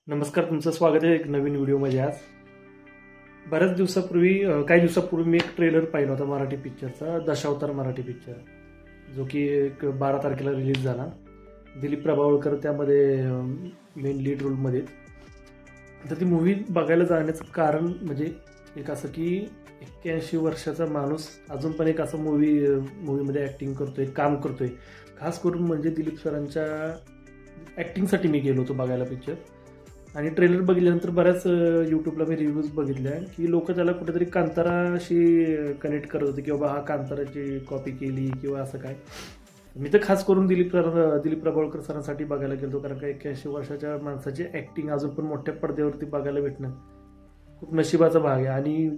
नमस्कार, तुमचं स्वागत आहे एक नवीन व्हिडिओमध्ये. आज बऱ्याच दिवसापूर्वी काही दिवसापूर्वी मी एक ट्रेलर पाहिला होता मराठी पिक्चरचा, दशावतार मराठी पिक्चर, जो की एक 12 तारखेला रिलीज झाला. दिलीप प्रभावळकर त्यामध्ये मेन लीड रोलमध्ये. तर ती मूवी बघायला जाण्याचं कारण म्हणजे एक असं की 81 वर्षाचा माणूस अजून पण एक असं मूवीमध्ये ॲक्टिंग करतोय, काम करतोय. खास करून म्हणजे दिलीप सरांच्या ॲक्टिंगसाठी मी गेलो होतो बघायला पिक्चर. आणि ट्रेलर बघितल्यानंतर बऱ्याच यूट्यूबला मी रिव्ह्यूज बघितल्या की लोक त्याला कुठेतरी कांताराशी कनेक्ट करत होते की बाबा हा कांताराची कॉपी केली किंवा असं काय. मी तर खास करून दिलीप प्रभावळकर सरांसाठी बघायला गेलो, कारण का 81 वर्षाच्या माणसाची ॲक्टिंग अजून पण मोठ्या पडद्यावरती बघायला भेटणं खूप नशिबाचा भाग आहे. आणि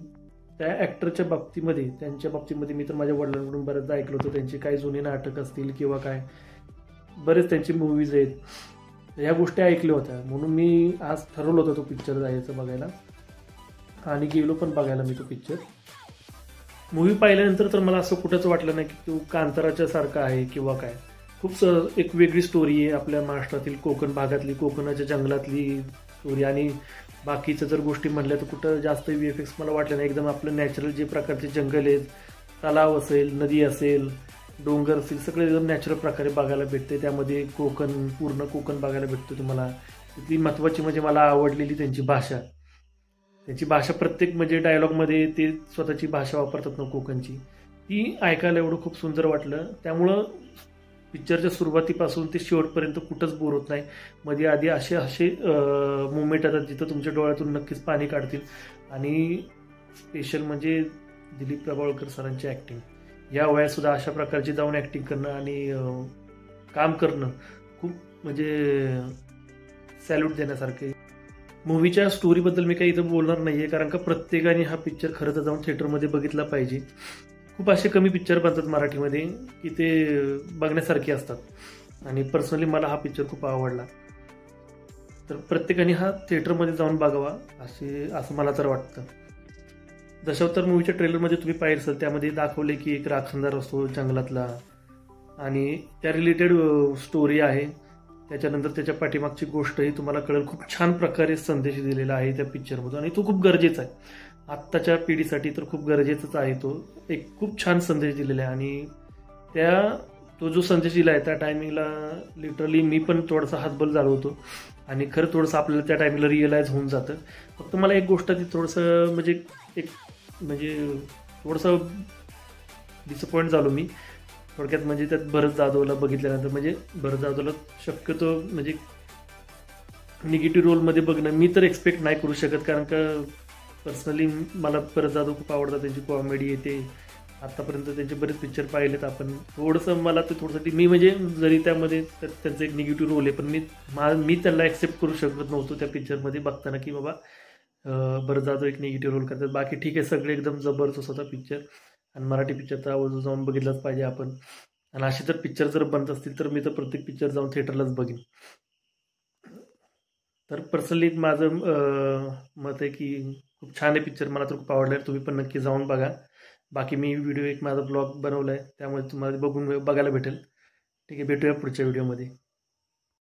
त्या ॲक्टरच्या बाबतीमध्ये, त्यांच्या बाबतीमध्ये मी तर माझ्या वडिलांकडून बऱ्याचदा ऐकलं होतं, त्यांची काही जुनी नाटक असतील किंवा काय बरेच त्यांची मूवीज आहेत, ह्या गोष्टी ऐकल्या होत्या. म्हणून मी आज ठरवलं होतं तो पिक्चर जायचं बघायला आणि गेलो पण बघायला मी तो पिक्चर. मूवी पाहिल्यानंतर तर मला असं कुठंच वाटलं नाही की तो कांताराच्या सारखा आहे किंवा काय. खूप एक वेगळी स्टोरी आहे, आपल्या महाराष्ट्रातील कोकण भागातली, कोकणाच्या जंगलातली स्टोरी. आणि बाकीच्या जर गोष्टी म्हणल्या तर कुठं जास्त VFX मला वाटलं नाही. एकदम आपलं नॅचरल जे प्रकारचे जंगल आहेत, तलाव असेल, नदी असेल, डोंगर असतील, सगळे एकदम नॅचरल प्रकारे बघायला भेटते. त्यामध्ये पूर्ण कोकण बघायला भेटतो तुम्हाला. तिथली महत्त्वाची म्हणजे मला आवडलेली त्यांची भाषा प्रत्येक म्हणजे डायलॉगमध्ये ते स्वतःची भाषा वापरतात ना कोकणची, ती ऐकायला एवढं खूप सुंदर वाटलं. त्यामुळं पिक्चरच्या सुरुवातीपासून ते शेवटपर्यंत कुठंच बोर होत नाही. मध्ये आधी असे मुवमेंट येतात जिथं तुमच्या डोळ्यातून नक्कीच पाणी काढतील. आणि स्पेशल म्हणजे दिलीप प्रभावळकर सरांची ॲक्टिंग, या वयात सुद्धा अशा प्रकारची जाऊन ॲक्टिंग करणं आणि काम करणं खूप म्हणजे सॅल्यूट देण्यासारखे. मूवीच्या स्टोरीबद्दल मी काही इथं बोलणार नाही आहे, कारण का प्रत्येकाने हा पिक्चर खरं तर जाऊन थिएटरमध्ये बघितला पाहिजे. खूप असे कमी पिक्चर बनतात मराठीमध्ये की ते बघण्यासारखे असतात आणि पर्सनली मला हा पिक्चर खूप आवडला. तर प्रत्येकाने हा थिएटरमध्ये जाऊन बघावा असं मला तर वाटतं. दशावतार मूवीच्या ट्रेलरमध्ये तुम्ही पाहिलं असेल, त्यामध्ये दाखवले की एक राखणदार असतो जंगलातला आणि त्या रिलेटेड स्टोरी आहे. त्याच्यानंतर त्याच्या पाठीमागची गोष्टही तुम्हाला कळेल. खूप छान प्रकारे संदेश दिलेला आहे त्या पिक्चरमधून आणि तो खूप गरजेचा आहे. आत्ताच्या पिढीसाठी तर खूप गरजेचाच आहे. तो एक खूप छान संदेश दिलेला आहे आणि तो जो संदेश दिला आहे त्या टायमिंगला लिटरली मी पण थोडासा हातबल झालो होतो. आणि खरं थोडंसं आपल्याला त्या टायमिंगला रिअलाईज होऊन जातं. फक्त मला एक गोष्ट ती थोडंसं म्हणजे थोडंसं डिसअपॉइंट झालो मी थोडक्यात. म्हणजे त्यात भरत जाधवला बघितल्यानंतर, म्हणजे भरत जाधवला शक्यतो म्हणजे निगेटिव्ह रोलमध्ये बघणं मी तर एक्सपेक्ट नाही करू शकत, कारण का पर्सनली मला भरत जाधव खूप आवडतात. त्यांची कॉमेडी येते, आत्तापर्यंत त्यांचे बरेच पिक्चर पाहिलेत आपण. थोडंसं मला ते थोडंसं मी म्हणजे जरी त्यामध्ये त्यांचं एक निगेटिव्ह रोल आहे, पण मी त्याला ॲक्सेप्ट करू शकत नव्हतो त्या पिक्चरमध्ये बघताना की बाबा भरत जाधव एक निगेटिव्ह रोल करतात. बाकी ठीक आहे, सगळे एकदम जबरदस्त होता पिक्चर. आणि मराठी पिक्चर तर आवर्जून जाऊन बघितलंच पाहिजे आपण. आणि असे जर पिक्चर जर बनत असतील तर मी तर प्रत्येक पिक्चर जाऊन थिएटरलाच बघेन. तर पर्सनली माझं मत आहे की खूप छान आहे पिक्चर, मला तर खूप आवडला आहे. तुम्ही पण नक्की जाऊन बघा. बाकी मी माझा ब्लॉग बनवला आहे, त्यामुळे तुम्हाला बघायला भेटेल. ठीक आहे, भेटूया पुढच्या व्हिडिओमध्ये.